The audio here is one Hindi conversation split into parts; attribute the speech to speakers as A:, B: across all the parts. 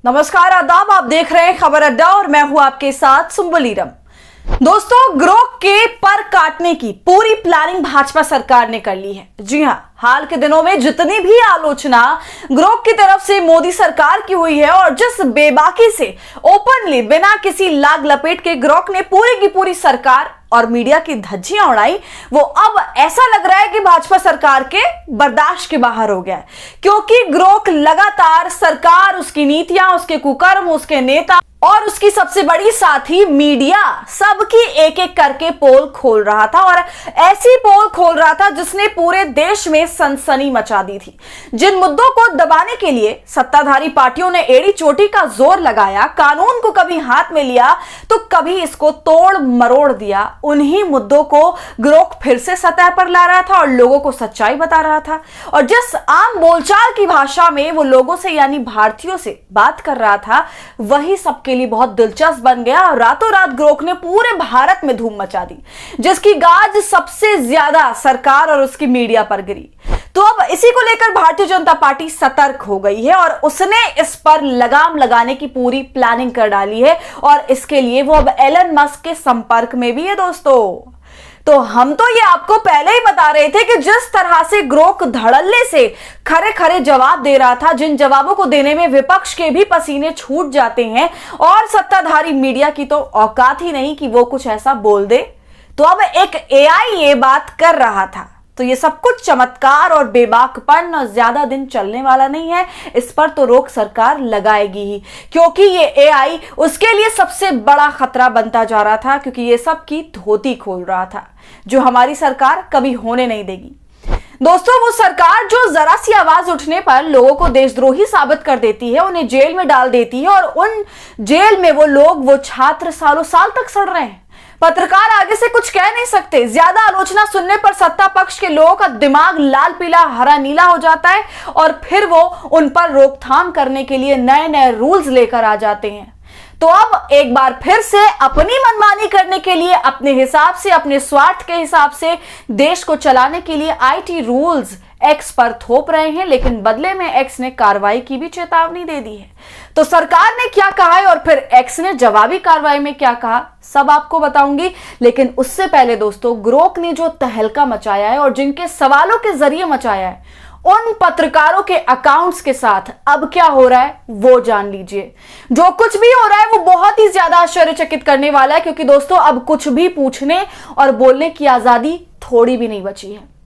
A: नमस्कार, आदाब। आप देख रहे हैं खबर अड्डा और मैं हूं आपके साथ सुंबलीरम। दोस्तों, ग्रोक के पर काटने की पूरी प्लानिंग भाजपा सरकार ने कर ली है। जी हां, हाल के दिनों में जितनी भी आलोचना ग्रोक की तरफ से मोदी सरकार की हुई है और जिस बेबाकी से ओपनली बिना किसी लाग लपेट के ग्रोक ने पूरी की पूरी सरकार और मीडिया की धज्जियां उड़ाई, वो अब ऐसा लग रहा है कि भाजपा सरकार के बर्दाश्त के बाहर हो गया है। क्योंकि ग्रोक लगातार सरकार, उसकी नीतियां, उसके कुकर्म, उसके नेता और उसकी सबसे बड़ी साथी मीडिया सबकी एक एक करके पोल खोल रहा था और ऐसी पोल खोल रहा था जिसने पूरे देश में सनसनी मचा दी थी। जिन मुद्दों को दबाने के लिए सत्ताधारी पार्टियों ने एड़ी चोटी का जोर लगाया, कानून को कभी हाथ में लिया तो कभी इसको तोड़ मरोड़ दिया, उन्हीं मुद्दों को ग्रोक फिर से सतह पर ला रहा था और लोगों को सच्चाई बता रहा था। और जिस आम बोलचाल की भाषा में वो लोगों से यानी भारतीयों से बात कर रहा था, वही सबके लिए बहुत दिलचस्प बन गया और रातों रात ग्रोक ने पूरे भारत में धूम मचा दी, जिसकी गाज सबसे ज्यादा सरकार और उसकी मीडिया पर गिरी। तो अब इसी को लेकर भारतीय जनता पार्टी सतर्क हो गई है और उसने इस पर लगाम लगाने की पूरी प्लानिंग कर डाली है और इसके लिए वो अब एलन मस्क के संपर्क में भी है। दोस्तों, तो हम तो ये आपको पहले ही बता रहे थे कि जिस तरह से ग्रोक धड़ल्ले से खरे खरे जवाब दे रहा था, जिन जवाबों को देने में विपक्ष के भी पसीने छूट जाते हैं और सत्ताधारी मीडिया की तो औकात ही नहीं कि वो कुछ ऐसा बोल दे, तो अब एक एआई ये बात कर रहा था। तो ये सब कुछ चमत्कार और बेबाकपन और ज्यादा दिन चलने वाला नहीं है। इस पर तो रोक सरकार लगाएगी ही, क्योंकि ये एआई उसके लिए सबसे बड़ा खतरा बनता जा रहा था, क्योंकि ये सब की धोती खोल रहा था, जो हमारी सरकार कभी होने नहीं देगी। दोस्तों, वो सरकार जो जरा सी आवाज उठने पर लोगों को देशद्रोही साबित कर देती है, उन्हें जेल में डाल देती है और उन जेल में वो लोग, वो छात्र सालों साल तक सड़ रहे हैं। पत्रकार आगे से कुछ कह नहीं सकते। ज्यादा आलोचना सुनने पर सत्ता पक्ष के लोगों का दिमाग लाल पीला हरा नीला हो जाता है और फिर वो उन पर रोकथाम करने के लिए नए नए रूल्स लेकर आ जाते हैं। तो अब एक बार फिर से अपनी मनमानी करने के लिए, अपने हिसाब से, अपने स्वार्थ के हिसाब से देश को चलाने के लिए आईटी रूल्स एक्स पर थोप रहे हैं, लेकिन बदले में एक्स ने कार्रवाई की भी चेतावनी दे दी है। तो सरकार ने क्या कहा है और फिर एक्स ने जवाबी कार्रवाई में क्या कहा, सब आपको बताऊंगी। लेकिन उससे पहले दोस्तों, ग्रोक ने जो तहलका मचाया है और जिनके सवालों के जरिए मचाया है, उन पत्रकारों के अकाउंट्स के साथ अब क्या हो रहा है वो जान लीजिए। जो कुछ भी हो रहा है वो बहुत ही ज्यादा आश्चर्यचकित करने वाला है, क्योंकि दोस्तों अब कुछ भी पूछने और बोलने की आजादी थोड़ी भी नहीं बची है।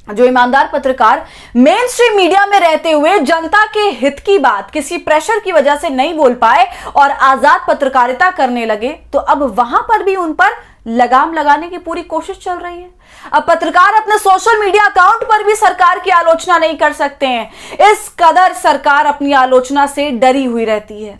A: जो ईमानदार पत्रकार मेन स्ट्रीम मीडिया में रहते हुए जनता के हित की बात किसी प्रेशर की वजह से नहीं बोल पाए और आजाद पत्रकारिता करने लगे, तो अब वहां पर भी उन पर लगाम लगाने की पूरी कोशिश चल रही है। अब पत्रकार अपने सोशल मीडिया अकाउंट पर भी सरकार की आलोचना नहीं कर सकते हैं। इस कदर सरकार अपनी आलोचना से डरी हुई रहती है।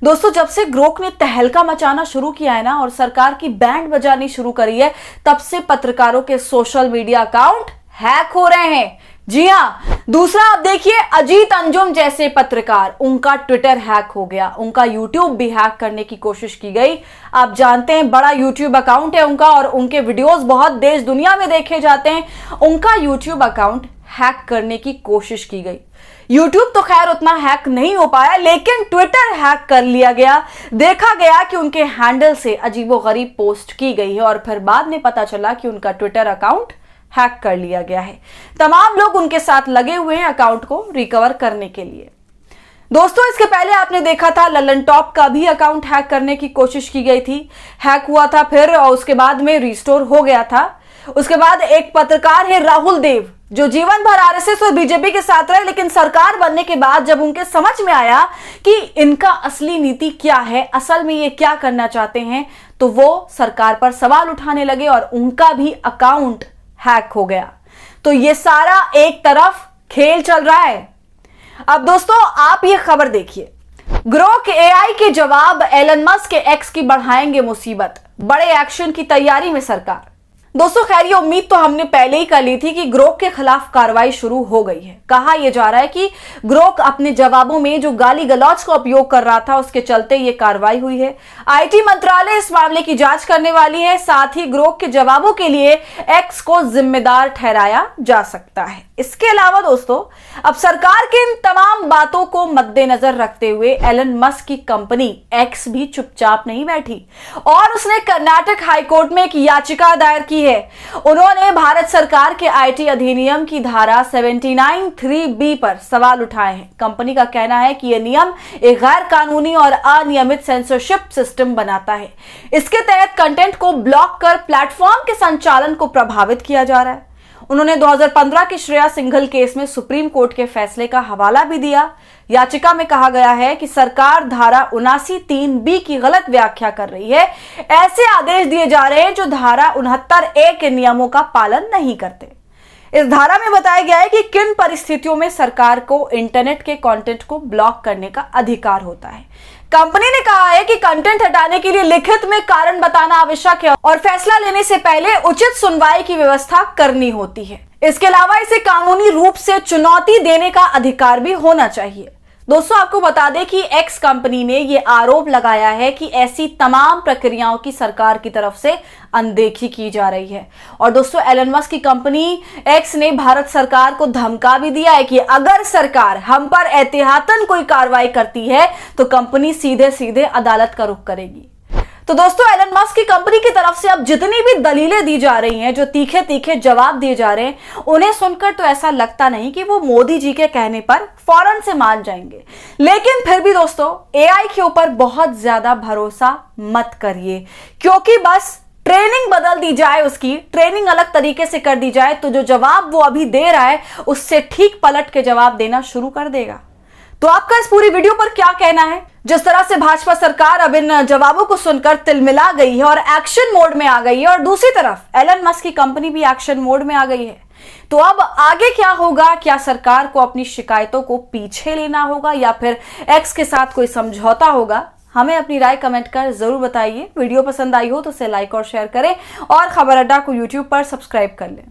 A: दोस्तों, जब से ग्रोक ने तहलका मचाना शुरू किया है ना और सरकार की बैंड बजानी शुरू करी है, तब से पत्रकारों के सोशल मीडिया अकाउंट हैक हो रहे हैं। जी हां, दूसरा आप देखिए, अजीत अंजुम जैसे पत्रकार, उनका ट्विटर हैक हो गया, उनका यूट्यूब भी हैक करने की कोशिश की गई। आप जानते हैं, बड़ा यूट्यूब अकाउंट है उनका और उनके वीडियोस बहुत देश दुनिया में देखे जाते हैं। उनका यूट्यूब अकाउंट हैक करने की कोशिश की गई। यूट्यूब तो खैर उतना हैक नहीं हो पाया, लेकिन ट्विटर हैक कर लिया गया। देखा गया कि उनके हैंडल से अजीबोगरीब पोस्ट की गई है और फिर बाद में पता चला कि उनका ट्विटर अकाउंट हैक कर लिया गया है। तमाम लोग उनके साथ लगे हुए हैं अकाउंट को रिकवर करने के लिए। दोस्तों, इसके पहले आपने देखा था ललन टॉप का भी अकाउंट हैक करने की कोशिश की गई थी, हैक हुआ था फिर और उसके बाद में रिस्टोर हो गया था। उसके बाद एक पत्रकार है राहुल देव, जो जीवन भर आरएसएस और बीजेपी के साथ रहे, लेकिन सरकार बनने के बाद जब उनके समझ में आया कि इनका असली नीति क्या है, असल में ये क्या करना चाहते हैं, तो वो सरकार पर सवाल उठाने लगे और उनका भी अकाउंट हैक हो गया। तो ये सारा एक तरफ खेल चल रहा है। अब दोस्तों, आप ये खबर देखिए, ग्रोक एआई के जवाब एलन मस्क के एक्स की बढ़ाएंगे मुसीबत, बड़े एक्शन की तैयारी में सरकार। दोस्तों खैर ये उम्मीद तो हमने पहले ही कर ली थी कि ग्रोक के खिलाफ कार्रवाई शुरू हो गई है। कहा यह जा रहा है कि ग्रोक अपने जवाबों में जो गाली गलौज का उपयोग कर रहा था उसके चलते ये कार्रवाई हुई है। आईटी मंत्रालय इस मामले की जांच करने वाली है। साथ ही ग्रोक के जवाबों के लिए एक्स को जिम्मेदार ठहराया जा सकता है। इसके अलावा दोस्तों अब सरकार की इन तमाम बातों को मद्देनजर रखते हुए एलन मस्क की कंपनी एक्स भी चुपचाप नहीं बैठी और उसने कर्नाटक हाईकोर्ट में एक याचिका दायर की है। उन्होंने भारत सरकार के आईटी अधिनियम की धारा 79(3)(b) पर सवाल उठाए हैं। कंपनी का कहना है कि यह नियम एक गैर कानूनी और अनियमित सेंसरशिप सिस्टम बनाता है। इसके तहत कंटेंट को ब्लॉक कर प्लेटफॉर्म के संचालन को प्रभावित किया जा रहा है। उन्होंने 2015 के श्रेया सिंघल केस में सुप्रीम कोर्ट के फैसले का हवाला भी दिया। याचिका में कहा गया है कि सरकार धारा 79(3)(b) की गलत व्याख्या कर रही है। ऐसे आदेश दिए जा रहे हैं जो धारा 69(a) के नियमों का पालन नहीं करते। इस धारा में बताया गया है कि किन परिस्थितियों में सरकार को इंटरनेट के कंटेंट को ब्लॉक करने का अधिकार होता है। कंपनी ने कहा है कि कंटेंट हटाने के लिए लिखित में कारण बताना आवश्यक है और फैसला लेने से पहले उचित सुनवाई की व्यवस्था करनी होती है। इसके अलावा इसे कानूनी रूप से चुनौती देने का अधिकार भी होना चाहिए। दोस्तों आपको बता दें कि एक्स कंपनी ने यह आरोप लगाया है कि ऐसी तमाम प्रक्रियाओं की सरकार की तरफ से अनदेखी की जा रही है। और दोस्तों एलन मस्क की कंपनी एक्स ने भारत सरकार को धमका भी दिया है कि अगर सरकार हम पर एहतियातन कोई कार्रवाई करती है तो कंपनी सीधे सीधे अदालत का रुख करेगी। तो दोस्तों एलन मस्क की कंपनी की तरफ से अब जितनी भी दलीलें दी जा रही हैं, जो तीखे तीखे जवाब दिए जा रहे हैं, उन्हें सुनकर तो ऐसा लगता नहीं कि वो मोदी जी के कहने पर फौरन से मान जाएंगे। लेकिन फिर भी दोस्तों एआई के ऊपर बहुत ज्यादा भरोसा मत करिए, क्योंकि बस ट्रेनिंग बदल दी जाए, उसकी ट्रेनिंग अलग तरीके से कर दी जाए तो जो जवाब वो अभी दे रहा है उससे ठीक पलट के जवाब देना शुरू कर देगा। तो आपका इस पूरी वीडियो पर क्या कहना है? जिस तरह से भाजपा सरकार अब इन जवाबों को सुनकर तिलमिला गई है और एक्शन मोड में आ गई है, और दूसरी तरफ एलन मस्क की कंपनी भी एक्शन मोड में आ गई है, तो अब आगे क्या होगा? क्या सरकार को अपनी शिकायतों को पीछे लेना होगा या फिर एक्स के साथ कोई समझौता होगा? हमें अपनी राय कमेंट कर जरूर बताइए। वीडियो पसंद आई हो तो उसे लाइक और शेयर करें और खबर अड्डा को यूट्यूब पर सब्सक्राइब कर लें।